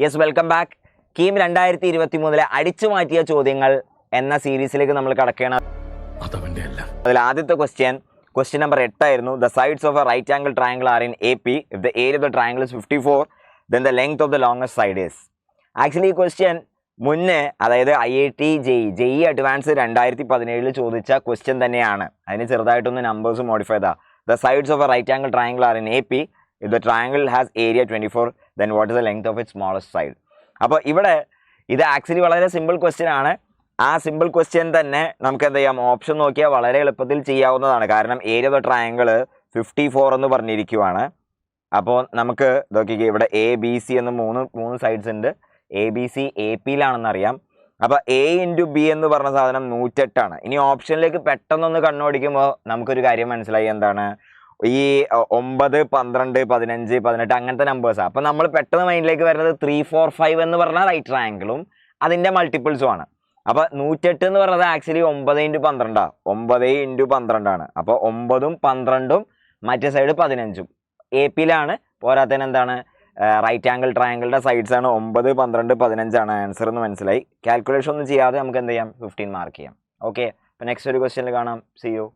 Yes, welcome back. KEAM 2023 അടിച്ചു മാറ്റിയ ചോദ്യങ്ങൾ എന്ന സീരീസിലേക്ക് നമ്മൾ കടക്കുകയാണ്. അതിൽ ആദ്യത്തെ ക്വസ്റ്റ്യൻ നമ്പർ 8 ആയിരുന്നു. The sides of a right angle triangle are in AP if the area of the triangle is 54 then the length of the longest side is. Actually ഈ ക്വസ്റ്റ്യൻ മുന്നേ, അതായത് IIT JEE അഡ്വാൻസ് 2017 ചോദിച്ച question തന്നെയാണ്. അതിന് ചെറുതായിട്ടൊന്ന് numbers modify ചെയ്താൽ the sides of a right angle triangle are in AP if the triangle has area 24 then what is the length of it smallest side. അപ്പോൾ ഇവിടെ ഇത് ആക്ച്വലി വളരെ simple question ആണ്. ആ സിമ്പിൾ ക്വസ്റ്റ്യൻ തന്നെ നമുക്ക് എന്ത് ചെയ്യാം, ഓപ്ഷൻ നോക്കിയാൽ വളരെ എളുപ്പത്തിൽ ചെയ്യാവുന്നതാണ്. കാരണം ഏരിയ ഓഫ് ദ ട്രയാംഗിൾ 54 എന്ന് പറഞ്ഞിരിക്കുവാണ്. അപ്പോൾ നമുക്ക് നോക്കിക്കേ, ഇവിടെ ABC എന്ന് മൂന്ന് സൈഡ്സ് ഉണ്ട്. ABC AP-യിലാണെന്ന് അറിയാം. അപ്പോൾ A × B എന്ന് പറഞ്ഞ സാധനം 108 ആണ്. ഇനി ഓപ്ഷനിലേക്ക് പെട്ടെന്നൊന്ന് കണ്ണോടിക്കുമ്പോൾ നമുക്കൊരു കാര്യം മനസ്സിലായി. എന്താണ് ഈ 9, 12, 15, 18 അങ്ങനത്തെ നമ്പേഴ്സാണ്. അപ്പോൾ നമ്മൾ പെട്ടെന്ന് മൈൻഡിലേക്ക് വരുന്നത് 3, 4, 5 എന്ന് പറഞ്ഞാൽ റൈറ്റ് ട്രയാംഗിളും അതിൻ്റെ മൾട്ടിപ്പിൾസും ആണ്. അപ്പോൾ 108 എന്ന് പറഞ്ഞത് ആക്ച്വലി 9 × 12 9 × 12 ആണ്. അപ്പോൾ 9ഉം 12ഉം മറ്റേ സൈഡ് 15ഉം AP-യിലാണ്. പോരാത്തതിന് എന്താണ്, റൈറ്റ് ആംഗിൾ ട്രയാംഗിളിൻ്റെ സൈഡ്സ് ആണ് 9, 12, 15 ആണ് ആൻസർ എന്ന് മനസ്സിലായി. കാൽക്കുലേഷൻ ഒന്നും ചെയ്യാതെ നമുക്ക് എന്ത് ചെയ്യാം, 15 മാർക്ക് ചെയ്യാം. ഓക്കെ, അപ്പോൾ നെക്സ്റ്റ് ഒരു ക്വസ്റ്റ്യനിൽ കാണാം. See U.